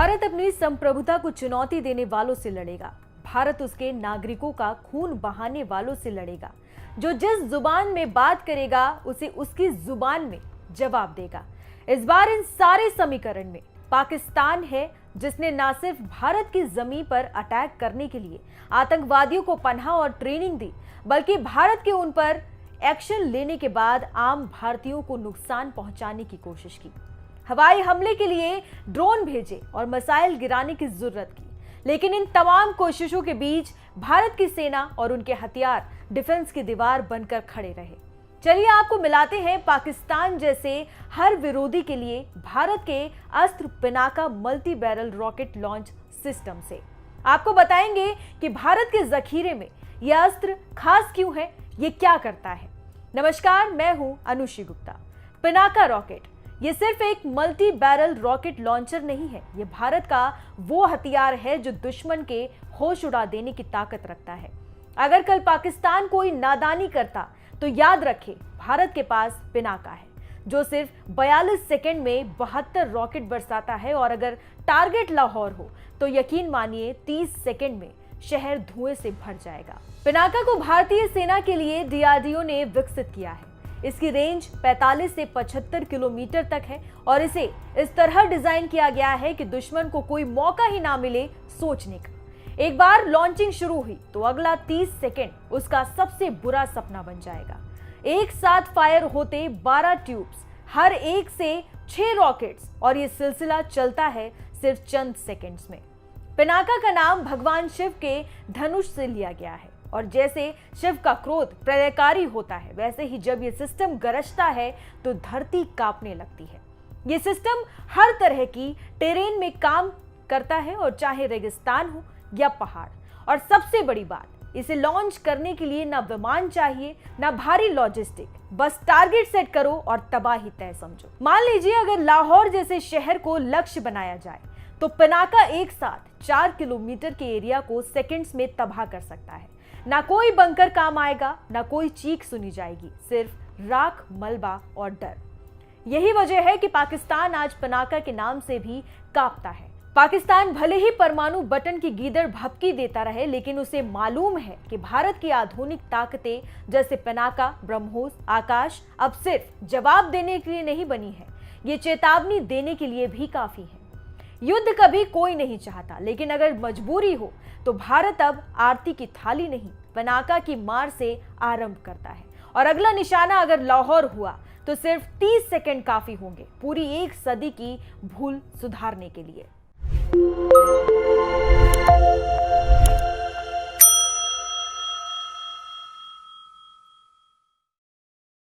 भारत अपनी संप्रभुता को चुनौती देने वालों से लड़ेगा। भारत उसके नागरिकों का खून बहाने वालों से लड़ेगा। जो जिस जुबान में बात करेगा उसे उसकी जुबान में जवाब देगा। इस बार इन सारे समीकरण में पाकिस्तान है, जिसने न सिर्फ भारत की जमीन पर अटैक करने के लिए आतंकवादियों को पनाह और ट्रेनिंग दी, बल्कि भारत के उन पर एक्शन लेने के बाद आम भारतीयों को नुकसान पहुंचाने की कोशिश की। हवाई हमले के लिए ड्रोन भेजे और मिसाइल गिराने की जरूरत की, लेकिन इन तमाम कोशिशों के बीच भारत की सेना और उनके हथियार डिफेंस की दीवार बनकर खड़े रहे। चलिए आपको मिलाते हैं पाकिस्तान जैसे हर विरोधी के लिए भारत के अस्त्र Pinaka multi barrel rocket launch system से। आपको बताएंगे कि भारत के जखीरे में यह अस्त्र खास क्यों है, ये क्या करता है। नमस्कार, मैं हूं अनुश्री गुप्ता। पिनाका रॉकेट ये सिर्फ एक मल्टी बैरल रॉकेट लॉन्चर नहीं है, ये भारत का वो हथियार है जो दुश्मन के होश उड़ा देने की ताकत रखता है। अगर कल पाकिस्तान कोई नादानी करता तो याद रखे, भारत के पास पिनाका है जो सिर्फ 42 सेकंड में 72 रॉकेट बरसाता है, और अगर टारगेट लाहौर हो तो यकीन मानिए 30 सेकंड में शहर धुएं से भर जाएगा। पिनाका को भारतीय सेना के लिए डीआरडीओ ने विकसित किया है। इसकी रेंज 45 से 75 किलोमीटर तक है और इसे इस तरह डिजाइन किया गया है कि दुश्मन को कोई मौका ही ना मिले सोचने का। एक बार लॉन्चिंग शुरू हुई तो अगला 30 सेकंड उसका सबसे बुरा सपना बन जाएगा। एक साथ फायर होते 12 ट्यूब्स, हर एक से 6 रॉकेट्स, और ये सिलसिला चलता है सिर्फ चंद सेकंड्स में। पिनाका का नाम भगवान शिव के धनुष से लिया गया है, और जैसे शिव का क्रोध प्रलयकारी होता है, वैसे ही जब ये सिस्टम गरजता है तो धरती कांपने लगती है। ये सिस्टम हर तरह की टेरेन में काम करता है, और चाहे रेगिस्तान हो या पहाड़। और सबसे बड़ी बात, इसे लॉन्च करने के लिए ना विमान चाहिए ना भारी लॉजिस्टिक, बस टारगेट सेट करो और तबाही तय समझो। मान लीजिए अगर लाहौर जैसे शहर को लक्ष्य बनाया जाए तो पिनाका एक साथ 4 किलोमीटर के एरिया को सेकंड्स में तबाह कर सकता है। ना कोई बंकर काम आएगा, ना कोई चीख सुनी जाएगी, सिर्फ राख, मलबा और डर। यही वजह है कि पाकिस्तान आज पिनाका के नाम से भी कांपता है। पाकिस्तान भले ही परमाणु बटन की गीदड़ भपकी देता रहे, लेकिन उसे मालूम है कि भारत की आधुनिक ताकतें जैसे पिनाका, ब्रह्मोस, आकाश अब सिर्फ जवाब देने के लिए नहीं बनी है, ये चेतावनी देने के लिए भी काफी है। युद्ध कभी कोई नहीं चाहता, लेकिन अगर मजबूरी हो तो भारत अब आरती की थाली नहीं, पिनाका की मार से आरंभ करता है। और अगला निशाना अगर लाहौर हुआ तो सिर्फ 30 सेकंड काफी होंगे पूरी एक सदी की भूल सुधारने के लिए।